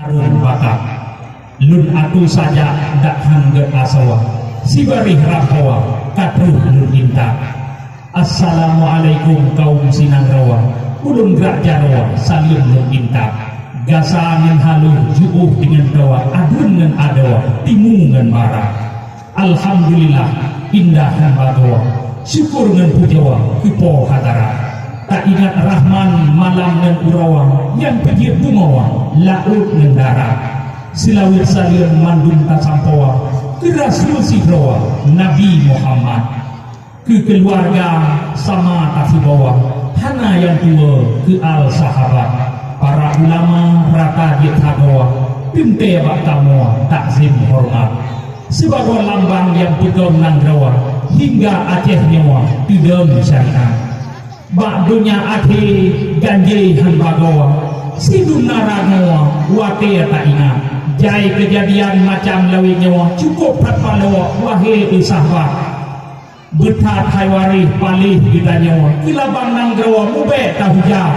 Arun batak lun atu saja dak hangge asawa sibarih rapawa katruh lun inta. Assalamualaikum kaum sinang rawa ulun gerak jarwa salim lun inta. Gasa ngin haluh juuh dengan dawa adun ngan adawa timu ngan marah. Alhamdulillah indah ngan bagawa syukur ngan pujawa kipo hatara. Tak ingat Rahman malam ngan urawa yang pejir bumawa laut ngan darat. Silawir salir mandun tak sampawa ke Rasul Sidrawa Nabi Muhammad, ke keluarga sama tak bawa hana yang tua ke al sahabat, para ulama rata di tagawa pinte bak tamuwa takzim hormat sebagai lambang yang pegang nang rawa hingga Aceh nyawa tudem syariat. Bak dunia akhir ganjil han bagawa sidun naranawa wate tak ingat jai kejadian macam lawi nyawa cukup patpalawa wahai sahabat betat haywari palih kita nyawa kilabang nang grawa mube tahujah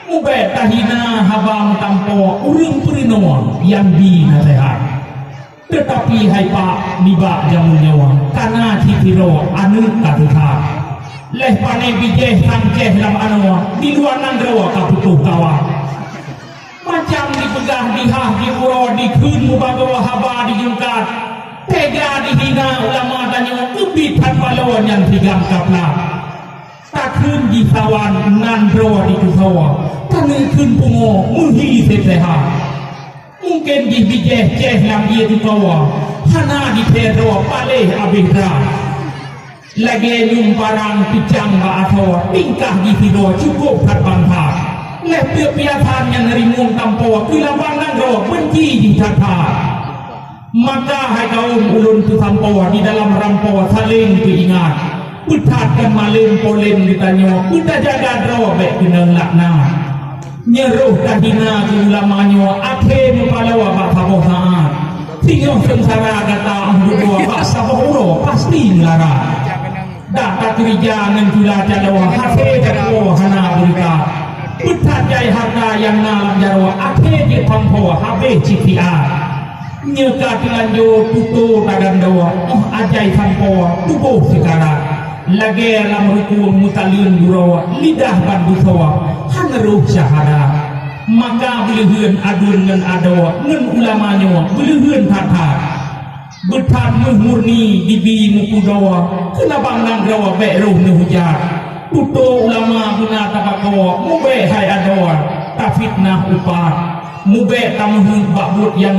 mube tahina habang tampo urung perinoa yang di nasihat. Tetapi hai pak nibak jamu nyawa karena cikiro anu katuha leh pane bijeh tangceh lam anwa di luar nang grawa kaputuh kawan macam dipegah dihah dipuro dikun mubagawa haba dijungkat tega dihina ulama tanya kebitan pahlawan yang digam kapla takun ditawan nan grawa dikusawa tanukun pungo muhi seseha mungkin di bijeh ceh lam dia tukawa hana di pedro paleh abihra lagi nyum parang picang ba atau tingkah di hido cukup terbangkah leh piapiatan yang nerimun tampo kilabang nang ro benci di tata maka hai kaum ulun tu tampo di dalam rampo saling diingat putatkan malim polen ditanya kita jaga ro baik kenang lakna nyeruh kahina ulamanyo akhir palawa ba sabohan tinggal sengsara kata amdua ba sabohuro pasti melarang dak kerja dengan pula jalawa hafe jarawa hana berita putat jai harta yang nalam jarawa akhir je pampo habe citia nyeka tilanjo tutu tagandawa ajai pampo tubuh sekarang lagi lam ruku mutalun durawa lidah bandu sawa hanruh syahada maka beliheun adun ngan adawa ngan ulamanya beliheun tata betan murni dibi mukudawa kenabang nang rawa beruh nuhujar tuto ulama guna tabakawa mube hai adawa tafitnah upat mube tamuhun bakbut yang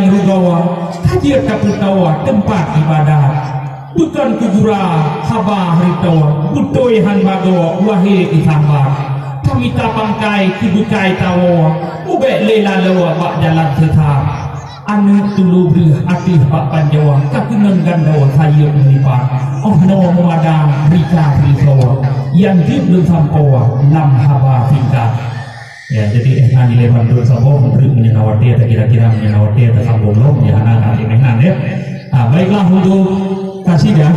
rugawa hajir kaputawa tempat ibadah bukan kujura haba haritawa butoi han bagawa wahai isambar kami tapangkai kibukai tawa mube lela lawa bak jalan tetap anu tulu beri hati bak panjawa kakunan gandawa saya melipat no memadam rika risawa yang belum sampawa lam haba tingkat ya jadi nilai bantu sabo menteri menyenawar dia kira-kira menyenawar dia tersambung loh ya anak-anak ya baiklah untuk kasih ya.